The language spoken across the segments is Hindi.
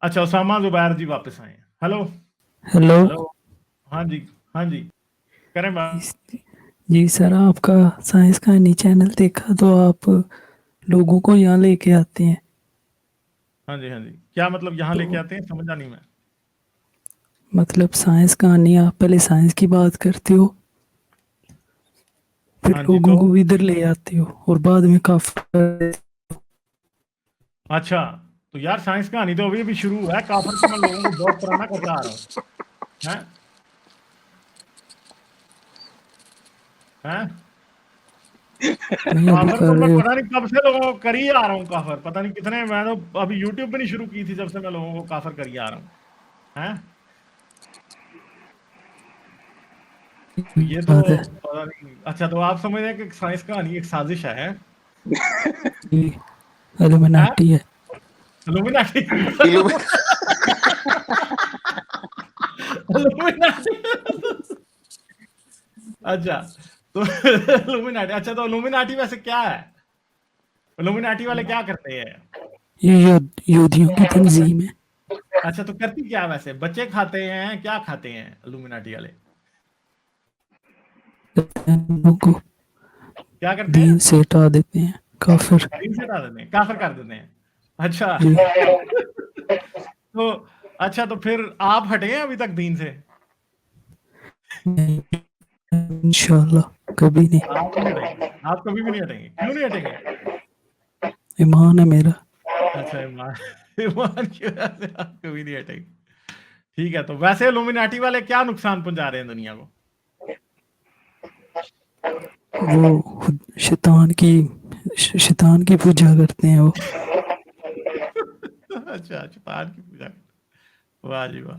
अच्छा, उसामा जुबैर जी वापस आए हैं। Hello hello. हेलो। हाँ जी, हाँ जी, करें बात। जी सर, आपका साइंस कहानी चैनल देखा तो आप लोगों को यहाँ लेके आते हैं। हाँ जी, हाँ जी, क्या मतलब यहाँ लेके तो आते हैं, समझा नहीं मैं। मतलब साइंस कहानी, आप पहले साइंस की बात करते हो, फिर हाँ जी, लोगों तो को इधर ले आते हो और बाद में काफी। अच्छा, तो यार साइंस कहानी तो अभी अभी शुरू हुआ है, काफर तो मैं लोगों को बहुत पुराना करता आ रहा हूँ। हैं हैं नहीं, अभी काफर तो कर मैं रहे हो। पता नहीं कब से लोगों को कर ही आ रहा हूँ काफर, पता नहीं कितने, मैं तो अभी यूट्यूब पे नहीं शुरू की थी जब से मैं लोगों को काफर कर ही आ रहा हूँ। हैं तो ये तो बात है। पता नहीं। अच्छा, तो आप समझ रहे हैं कि साइंस कहानी एक साजिश है? जी, हैं एलुमिनाटी है। इल्यूमिनाटी इल्यूमिन इल्यूमिनाटी अच्छा, तो इल्यूमिनाटी, अच्छा तो इल्यूमिनाटी वैसे क्या है? इल्यूमिनाटी वाले क्या करते हैं? ये योधियों की तंजीम है। अच्छा, तो करती क्या है वैसे? बच्चे खाते हैं, क्या खाते हैं इल्यूमिनाटी वाले? लोगों को क्या करते हैं? दीन से हटा देते हैं, काफिर। दीन से हटा देते हैं, काफिर कर देते हैं। अच्छा जी तो अच्छा, तो फिर आप हटे हैं अभी तक दीन से? इंशाल्लाह कभी नहीं। आप नहीं हटेंगे, आप कभी भी नहीं हटेंगे, क्यों नहीं हटेंगे? ईमान है मेरा। अच्छा, ईमान ईमान की वजह से आप कभी नहीं हटेंगे। ठीक है, तो वैसे इल्यूमिनाटी वाले क्या नुकसान पहुंचा रहे हैं दुनिया को? वो शैतान की शैतान की पूजा करते हैं वो। अच्छा, शैतान की पूजा। वाह जी वाह।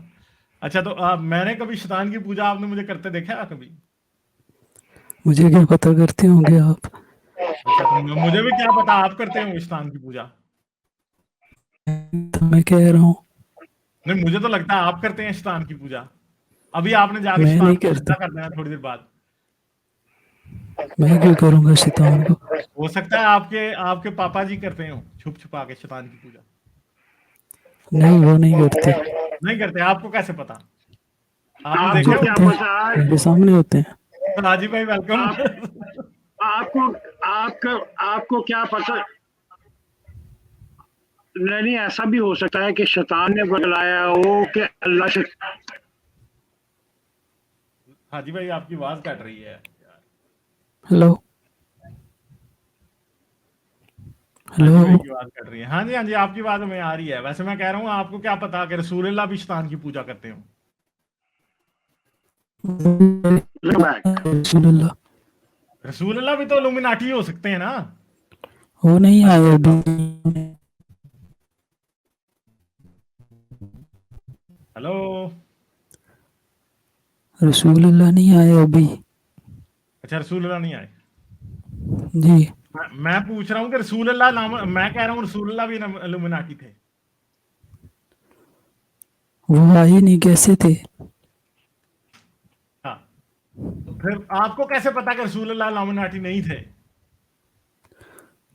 अच्छा, तो मैंने कभी शैतान की पूजा आपने मुझे करते देखा है कभी? मुझे क्या पता करते होंगे आप। अच्छा, तो मुझे भी क्या पता आप करते हो शैतान की पूजा। तो मैं कह रहा हूँ, नहीं, मुझे तो लगता है आप करते हैं शैतान की पूजा। अभी आपने जाके मैं शैतान नहीं को करता। सजदा कर देना थोड़ी देर बाद। मैं क्यों करूँगा शैतान को। हो सकता है आपके आपके पापा जी करते हो छुप छुपा के शैतान की पूजा। नहीं, वो नहीं करते। नहीं करते, आपको कैसे पता? आपने मुझे देखा आपको है क्या पता उनको? पता है, है? मेरे सामने होते हैं। हाजी भाई वेलकम। आप आपको आपका आपको क्या पता? नहीं, ऐसा भी हो सकता है कि शैतान ने बतलाया हो कि अल्लाह से। हाजी भाई आपकी आवाज कट रही है यार। हेलो हाजी भाई हेलो। की आवाज कट रही है। हाँ जी, हाँ जी, आपकी आवाज हमें आ रही है। वैसे मैं कह रहा हूँ आपको क्या पता कि रसूलुल्लाह भी शैतान की पूजा करते हो? बैक रसूलुल्लाह रसूलुल्लाह भी तो इल्यूमिनाटी हो सकते हैं ना? वो नहीं हाजी आए भाई अभी। बताओ। हेलो। रसूलुल्लाह नहीं आए अभी। अच्छा, रसूलुल्लाह नहीं आए। जी, मैं पूछ रहा हूँ कि रसूलुल्लाह नाम, मैं कह रहा हूँ रसूलुल्लाह भी इल्यूमिनाटी थे। वो आए नहीं, कैसे थे। हाँ, तो फिर आपको कैसे पता कि रसूलुल्लाह इल्यूमिनाटी नहीं थे?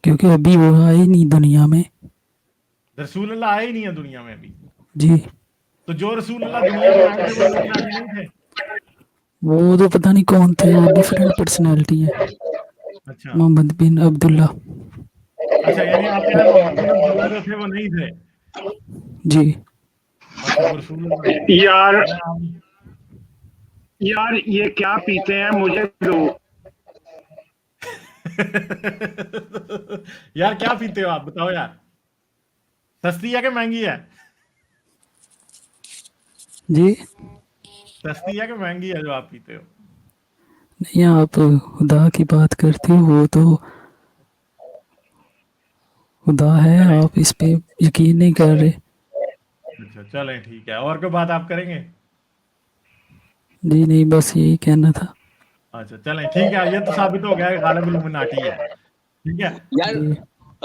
क्योंकि अभी वो आए नहीं दुनिया में। रसूलुल्लाह आए ही नहीं है दुनिया में अभी। जी, तो जो रसूलुल्लाह दुनिया में आए थे वो इल्यूमिनाटी नहीं थे? वो तो पता नहीं कौन थे, वो डिफरेंट पर्सनैलिटी है। अच्छा। मोहम्मद बिन अब्दुल्ला। अच्छा, यानी आप कह रहे हैं मोहम्मद बिन अब्दुल्ला जो थे वो नहीं थे? जी। अच्छा, वो रसूलुल्लाह थे। यार मैं यार ये क्या पीते हैं मुझे दो। यार क्या पीते हो आप, बताओ यार। सस्ती है कि महंगी है? जी, सस्ती है कि महंगी है जो आप पीते हो? नहीं, आप खुदा की बात करते हो, वो तो खुदा है, चलें। आप इस पे यकीन नहीं कर रहे। अच्छा, चलें, ठीक है, और कोई बात आप करेंगे? जी नहीं, बस यही कहना था। अच्छा, चलें, ठीक है, ये तो साबित हो गया है गालिब इल्यूमिनाटी है। ठीक है। यार जी,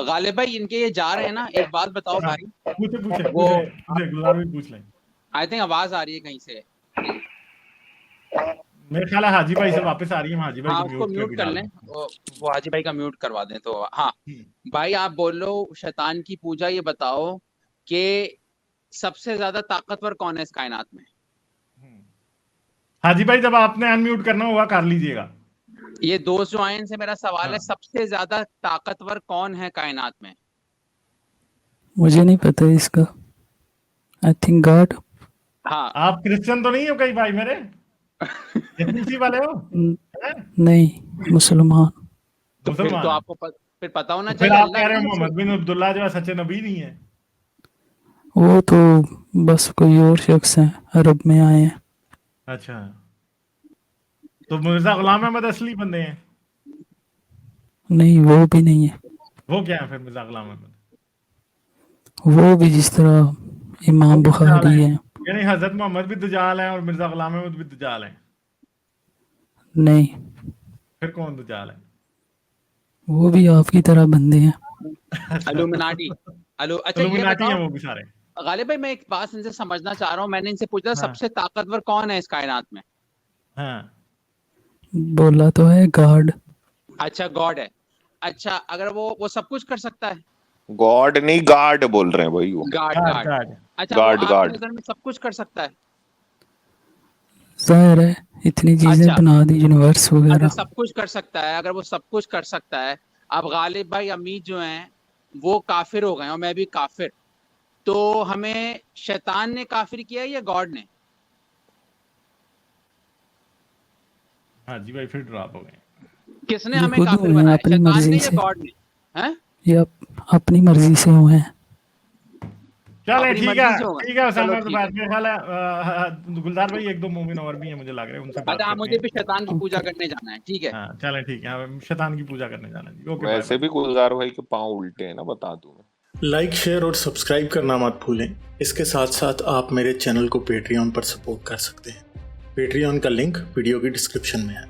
गालिब भाई इनके ये जा रहे हैं ना, एक बात बताओ हाँ, भाई। पूछे पूछे वो पूछे पूछे, गुलाम भी पूछ लें। आई थिंक आवाज आ रही है कहीं से। मेरे ख्याल है हाजी भाई से वापस आ रही है, हम हाजी भाई हाँ को उसको म्यूट पे म्यूट भी कर डाल लें, दें। वो हाजी भाई का म्यूट करवा दें तो हाँ। भाई आप बोलो शैतान की पूजा, ये बताओ कि सबसे ज्यादा ताकतवर कौन है इस कायनात में? हाजी भाई जब आपने अनम्यूट करना होगा कर लीजिएगा। ये दोस्त जो आए इनसे मेरा सवाल है, हाँ। सबसे ज्यादा ताकतवर कौन है कायनात में? मुझे नहीं पता इसका। I think God. हाँ, आप क्रिश्चियन तो नहीं हो कहीं भाई मेरे? एथनीसी वाले हो? हैं? नहीं, मुसलमान। तो फिर मुसलमान तो हैं। आपको फिर पता होना फिर चाहिए आप कह अल्लाह रहे हो कौन मोहम्मद है? बिन अब्दुल्ला जो है सच्चे नबी नहीं है? वो तो बस कोई और शख्स है, अरब में आए हैं। अच्छा, तो मिर्जा गुलाम अहमद असली बंदे हैं? नहीं, वो भी नहीं है। वो क्या है फिर मिर्जा गुलाम अहमद? वो भी जिस तरह वो इमाम भी दजाल बुखारी है? है। यानी हजरत मोहम्मद भी दजाल है और मिर्जा गुलाम अहमद भी दजाल है? नहीं, फिर कौन दजाल है? वो भी आपकी तरह बंदे हैं। इल्यूमिनाटी। अच्छा ये इल्यूमिनाटी है बताओ वो भी सारे? गालिब भाई, मैं एक बात इनसे समझना चाह रहा हूँ। मैंने इनसे पूछा हाँ। सबसे ताकतवर कौन है इस कायनात में? हाँ, बोला तो है गॉड। अच्छा, गॉड है। अच्छा, अगर वो सब कुछ कर सकता है? गॉड नहीं गार्ड बोल रहे हैं भाई वो। Guard guard guard. गार्ड। अच्छा, गार्ड, वो आपकी गार्ड। नजर में सब कुछ कर सकता है? जाहिर है, इतनी चीजें अच्छा। बना दी, यूनिवर्स अच्छा, वगैरह। सब कुछ कर सकता है। अगर वो सब कुछ कर सकता है, अब गालिब भाई अमीर जो हैं वो काफिर हो गए और मैं भी काफिर, तो हमें शैतान ने काफिर किया या गॉड ने? हाँ जी भाई फिर ड्रॉप हो गए। किसने ये हमें खुद काफिर हुए हैं बनाया, अपनी शैतान मर्जी ने या से। गॉड ने? हैं? ये अपनी मर्जी से हुए हैं। चले अपनी ठीक मर्जी है से होगा। ठीक है उसामा, चलो तो ठीक है। बात मेरे ख्याल है गुलजार भाई एक दो मोमिन और भी हैं मुझे लग रहा है उनसे बात अच्छा, करते मुझे हैं। भी शैतान की पूजा करने जाना है, ठीक है? हाँ चलें ठीक है, हाँ, शैतान की पूजा करने जाना जी। ओके बाय वैसे बाय। भी गुलजार भाई के पाँव उल्टे हैं ना, बता दूं मैं। लाइक, शेयर और सब्सक्राइब करना मत भूलें। इसके साथ साथ आप मेरे चैनल को पेट्रियन पर सपोर्ट कर सकते हैं। पेट्रियन का लिंक वीडियो की डिस्क्रिप्शन में है।